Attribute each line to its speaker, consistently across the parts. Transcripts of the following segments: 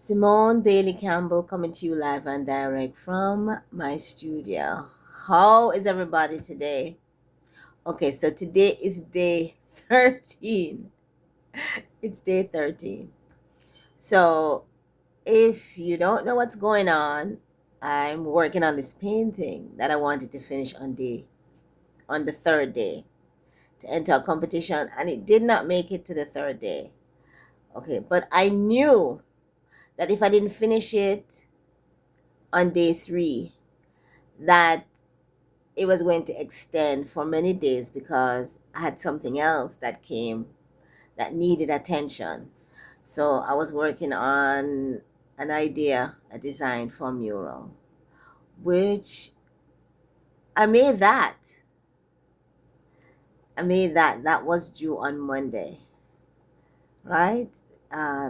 Speaker 1: Simone Bailey Campbell coming to you live and direct from my studio. How is everybody today? Okay, so today is day 13. It's day 13. So, if you don't know what's going on, I'm working on this painting that I wanted to finish on the third day to enter a competition, and it did not make it to the third day. Okay, but I knew that if I didn't finish it on day 3, that it was going to extend for many days because I had something else that came that needed attention. So I was working on an idea, a design for a mural, which I made that. That was due on Monday, right?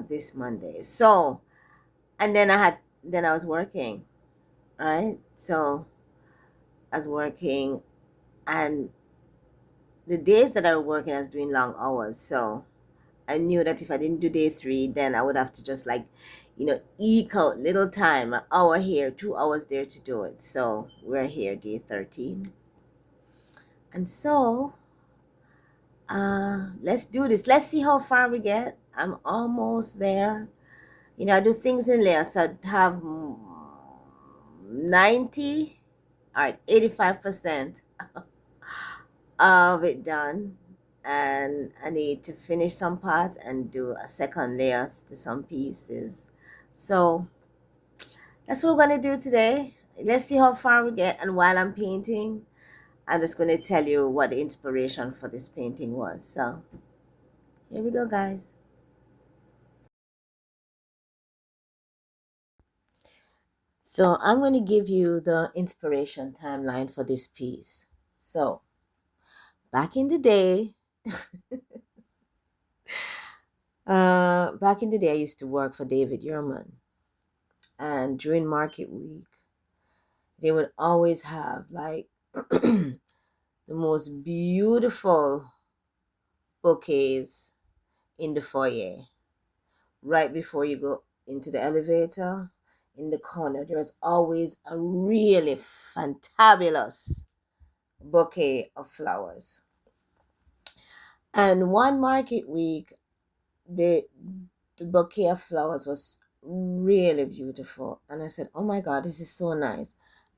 Speaker 1: This Monday. So, and then I was working, right? So I was working, and the days that I was working, I was doing long hours. So I knew that if I didn't do day 3, then I would have to just eke out little time, an hour here, 2 hours there to do it. So we're here, day 13. And so, let's do this. Let's see how far we get. I'm almost there. I do things in layers. So I have 90, all right, 85% of it done, and I need to finish some parts and do a second layers to some pieces. So that's what we're going to do today. Let's see how far we get, and while I'm painting, I'm just going to tell you what the inspiration for this painting was. So here we go, guys. So I'm going to give you the inspiration timeline for this piece. So back in the day, I used to work for David Yurman, and during market week, they would always have like the most beautiful bouquets in the foyer. Right before you go into the elevator, in the corner, there was always a really fantabulous bouquet of flowers. And one market week, the bouquet of flowers was really beautiful. And I said, oh my God, this is so nice.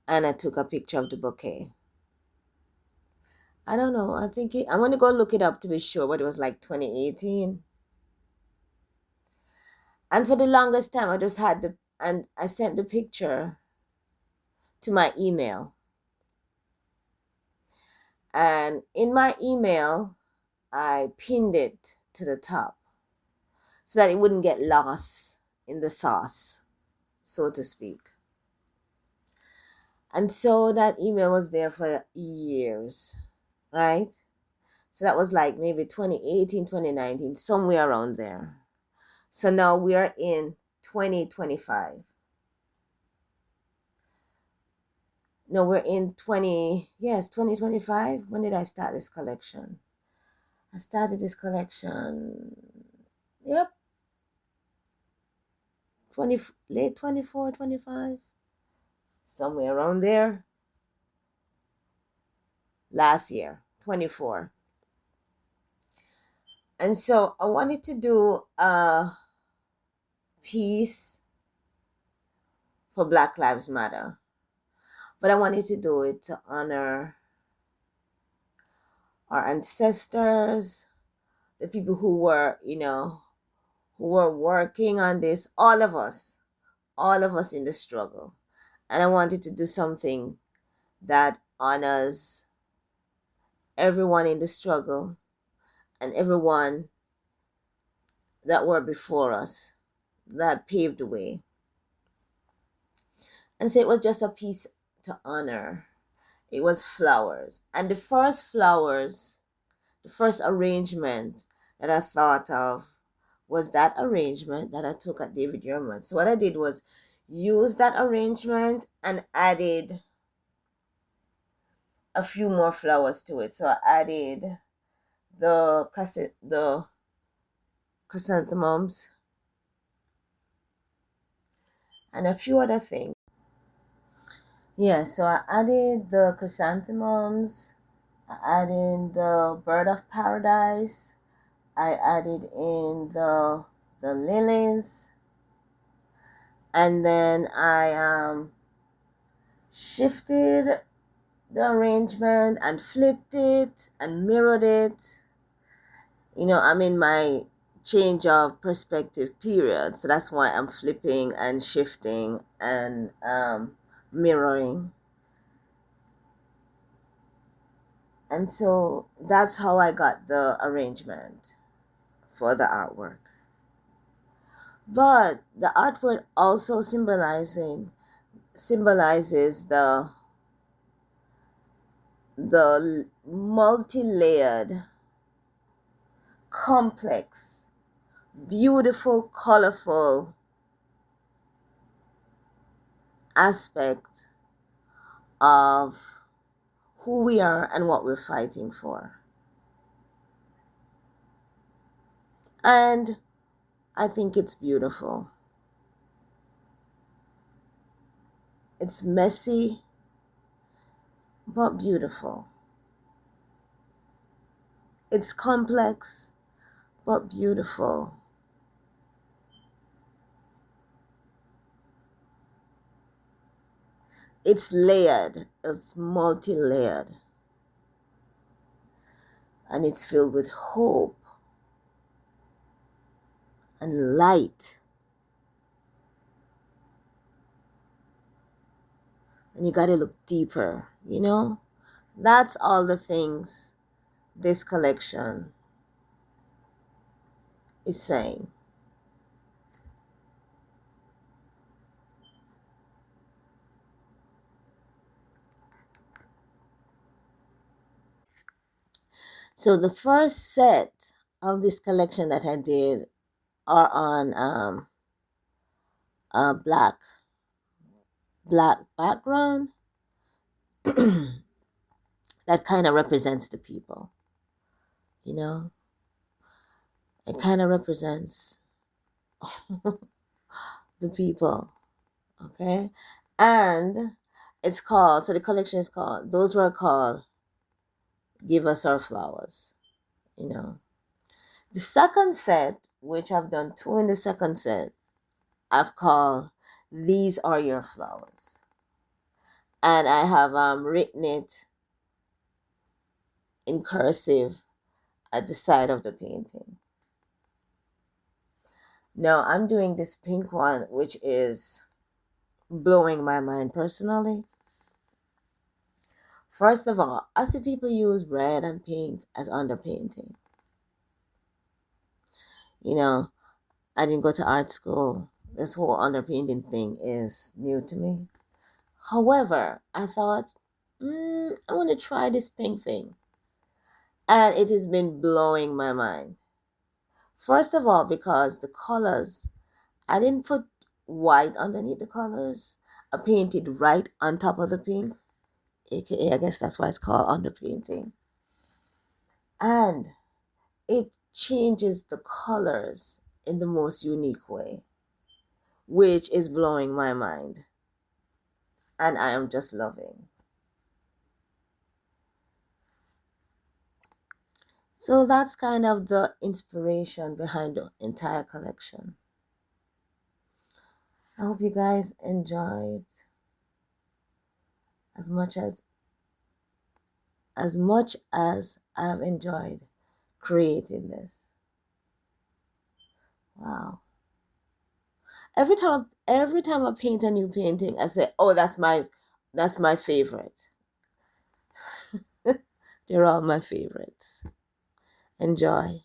Speaker 1: And I took a picture of the bouquet. I don't know. I'm going to go look it up to be sure, but it was like 2018. And for the longest time, and I sent the picture to my email. And in my email, I pinned it to the top so that it wouldn't get lost in the sauce, so to speak. And so that email was there for years, right? So that was like maybe 2018, 2019, somewhere around there. So now we are in 2025. No, we're in 2025. When did I start this collection? I started this collection, yep, late 24, 25, somewhere around there. Last year, 24. And so I wanted to do a piece for Black Lives Matter, but I wanted to do it to honor our ancestors, the people who were, who were working on this, all of us in the struggle. And I wanted to do something that honors everyone in the struggle and everyone that were before us, that paved the way. And so it was just a piece to honor. It was flowers. And the first arrangement that I thought of was that arrangement that I took at David Yurman. So what I did was use that arrangement and added a few more flowers to it. So I added the chrysanthemums, and a few other things. Yeah, so I added the chrysanthemums, I added the bird of paradise, I added in the lilies, and then I shifted the arrangement and flipped it and mirrored it. I'm in my change of perspective period, so that's why I'm flipping and shifting and mirroring. And so that's how I got the arrangement for the artwork. But the artwork also symbolizes the multi-layered, complex, beautiful, colorful aspect of who we are and what we're fighting for. And I think it's beautiful. It's messy, but beautiful. It's complex, but beautiful. It's layered, it's multi-layered, and it's filled with hope and light. And you gotta look deeper, That's all the things this collection is saying. So the first set of this collection that I did are on a black background that kind of represents the people, It kind of represents the people, okay? And the collection is called, those were called Give Us Our Flowers, The second set, which I've done two in the second set, I've called These Are Your Flowers. And I have written it in cursive at the side of the painting. Now I'm doing this pink one, which is blowing my mind personally. First of all, I see people use red and pink as underpainting. I didn't go to art school. This whole underpainting thing is new to me. However, I thought, I want to try this pink thing. And it has been blowing my mind. First of all, because the colors, I didn't put white underneath the colors. I painted right on top of the pink. AKA, I guess that's why it's called underpainting. And it changes the colors in the most unique way, which is blowing my mind. And I am just loving. So that's kind of the inspiration behind the entire collection. I hope you guys enjoyed as much as I've enjoyed creating this. Wow. Every time I paint a new painting, I say, "Oh, that's my favorite." They're all my favorites. Enjoy.